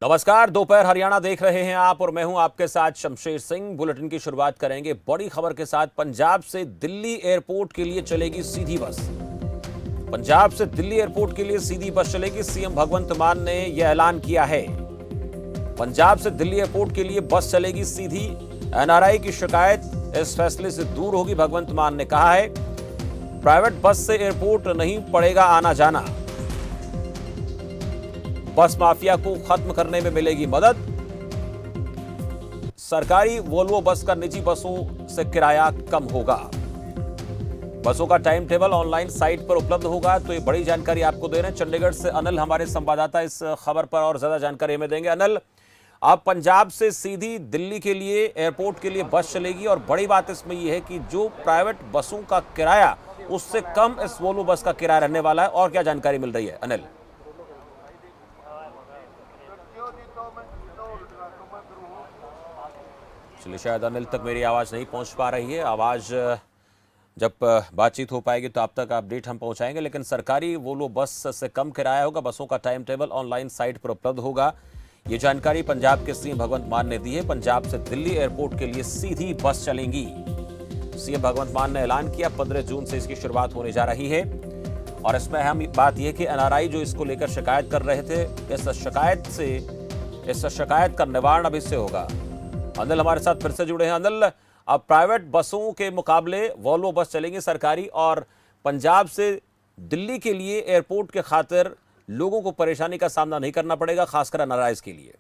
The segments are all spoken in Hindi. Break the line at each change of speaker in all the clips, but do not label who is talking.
नमस्कार, दोपहर हरियाणा देख रहे हैं आप और मैं हूं आपके साथ शमशेर सिंह। बुलेटिन की शुरुआत करेंगे बड़ी खबर के साथ। पंजाब से दिल्ली एयरपोर्ट के लिए चलेगी सीधी बस। पंजाब से दिल्ली एयरपोर्ट के लिए सीधी बस चलेगी। सीएम भगवंत मान ने यह ऐलान किया है। पंजाब से दिल्ली एयरपोर्ट के लिए बस चलेगी सीधी। एनआरआई की शिकायत इस फैसले से दूर होगी, भगवंत मान ने कहा है। प्राइवेट बस से एयरपोर्ट नहीं पड़ेगा आना जाना। बस माफिया को खत्म करने में मिलेगी मदद। सरकारी वोल्वो बस का निजी बसों से किराया कम होगा। बसों का टाइम टेबल ऑनलाइन साइट पर उपलब्ध होगा। तो ये बड़ी जानकारी आपको दे रहे हैं चंडीगढ़ से अनिल, हमारे संवाददाता, इस खबर पर और ज्यादा जानकारी हमें देंगे। अनिल, अब पंजाब से सीधी दिल्ली के लिए एयरपोर्ट के लिए बस चलेगी और बड़ी बात इसमें यह है कि जो प्राइवेट बसों का किराया उससे कम इस वोल्वो बस का किराया रहने वाला है। और क्या जानकारी मिल रही है अनिल? चलिए, शायद अनिल तक मेरी आवाज़ नहीं पहुंच पा रही है। आवाज़ जब बातचीत हो पाएगी तो आप तक अपडेट हम पहुंचाएंगे। लेकिन सरकारी वोल्वो बस से कम किराया होगा। बसों का टाइम टेबल ऑनलाइन साइट पर उपलब्ध होगा। ये जानकारी पंजाब के सीएम भगवंत मान ने दी है। पंजाब से दिल्ली एयरपोर्ट के लिए सीधी बस चलेंगी। सीएम भगवंत मान ने ऐलान किया 15 जून से इसकी शुरुआत होने जा रही है। और इसमें अहम बात यह कि एनआरआई जो इसको लेकर शिकायत कर रहे थे, इस शिकायत का निवारण अभी से होगा। अनिल हमारे साथ फिर से जुड़े हैं। अनिल, अब प्राइवेट बसों के मुकाबले वोल्वो बस चलेंगी सरकारी, और पंजाब से दिल्ली के लिए एयरपोर्ट के खातिर लोगों को परेशानी का सामना नहीं करना पड़ेगा, खासकर एनआरआईज़ के लिए।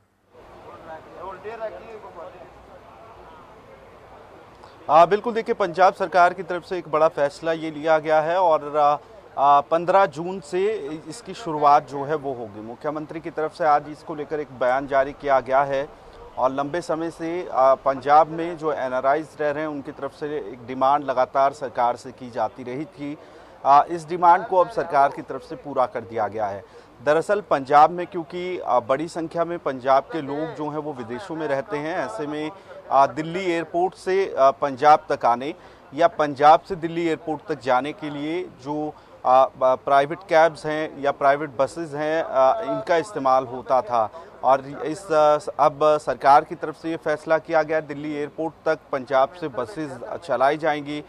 बिल्कुल, देखिए, पंजाब सरकार की तरफ से एक बड़ा फैसला ये लिया गया है और 15 जून से इसकी शुरुआत जो है वो होगी। मुख्यमंत्री की तरफ से आज इसको लेकर एक बयान जारी किया गया है। और लंबे समय से पंजाब में जो एनआरआईज़ रह रहे हैं उनकी तरफ से एक डिमांड लगातार सरकार से की जाती रही थी। इस डिमांड को अब सरकार की तरफ से पूरा कर दिया गया है। दरअसल पंजाब में, क्योंकि बड़ी संख्या में पंजाब के लोग जो हैं वो विदेशों में रहते हैं, ऐसे में दिल्ली एयरपोर्ट से पंजाब तक आने या पंजाब से दिल्ली एयरपोर्ट तक जाने के लिए जो प्राइवेट कैब्स हैं या प्राइवेट बसेस हैं, इनका इस्तेमाल होता था। और अब सरकार की तरफ से ये फैसला किया गया, दिल्ली एयरपोर्ट तक पंजाब से बसेस चलाई जाएंगी,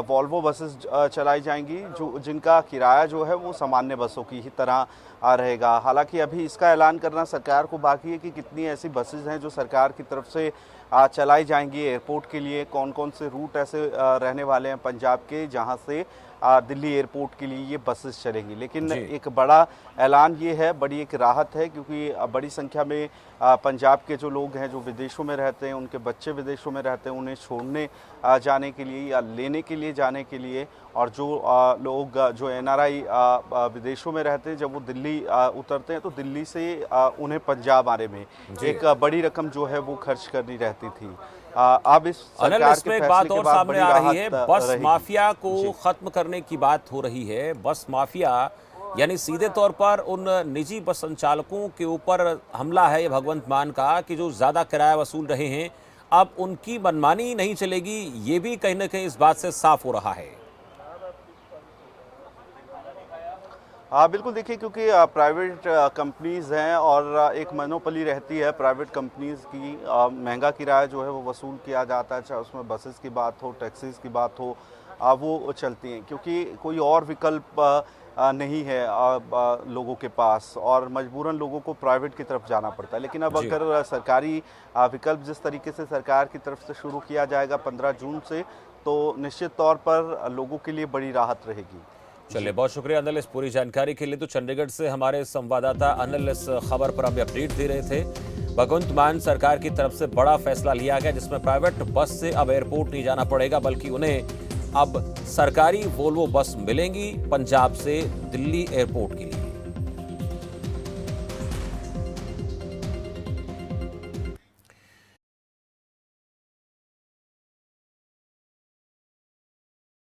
वॉल्वो बसेस चलाई जाएंगी, जिनका किराया जो है वो सामान्य बसों की ही तरह रहेगा। हालांकि अभी इसका ऐलान करना सरकार को बाकी है कि कितनी ऐसी बसेस हैं जो सरकार की तरफ से चलाई जाएंगी एयरपोर्ट के लिए। कौन कौन से रूट ऐसे रहने वाले हैं पंजाब के जहां से दिल्ली एयरपोर्ट के लिए ये बसेस चलेंगी। लेकिन एक बड़ा ऐलान ये है, बड़ी एक राहत है, क्योंकि बड़ी संख्या में पंजाब के जो लोग हैं जो विदेशों में रहते हैं, उनके बच्चे विदेशों में रहते हैं, उन्हें छोड़ने जाने के लिए या लेने के लिए जाने के लिए, और जो लोग जो एनआरआई विदेशों में रहते हैं, जब वो दिल्ली उतरते हैं तो दिल्ली से उन्हें पंजाब आने में एक बड़ी रकम जो है वो खर्च करनी रहती थी। अब इस सरकार के
एक बात और सामने आ रही है, बस माफिया को खत्म करने की बात हो रही है। बस माफिया यानी सीधे तौर पर उन निजी बस संचालकों के ऊपर हमला है ये भगवंत मान का, कि जो ज्यादा किराया वसूल रहे हैं, अब उनकी मनमानी नहीं चलेगी। ये भी कहीं ना कहीं इस बात से साफ हो रहा है।
बिल्कुल, देखिए, क्योंकि प्राइवेट कंपनीज़ हैं और एक मोनोपोली रहती है प्राइवेट कंपनीज़ की। महंगा किराया जो है वो वसूल किया जाता है, चाहे उसमें बसेस की बात हो, टैक्सीज़ की बात हो, वो चलती हैं, क्योंकि कोई और विकल्प नहीं है लोगों के पास, और मजबूरन लोगों को प्राइवेट की तरफ जाना पड़ता है। लेकिन अब अगर सरकारी विकल्प जिस तरीके से सरकार की तरफ से शुरू किया जाएगा 15 जून से, तो निश्चित तौर पर लोगों के लिए बड़ी राहत रहेगी।
चलिए, बहुत शुक्रिया अनिल इस पूरी जानकारी के लिए। तो चंडीगढ़ से हमारे संवाददाता अनिल इस खबर पर हमें अपडेट दे रहे थे। भगवंत मान सरकार की तरफ से बड़ा फैसला लिया गया, जिसमें प्राइवेट बस से अब एयरपोर्ट नहीं जाना पड़ेगा, बल्कि उन्हें अब सरकारी वोल्वो बस मिलेंगी पंजाब से दिल्ली एयरपोर्ट के लिए।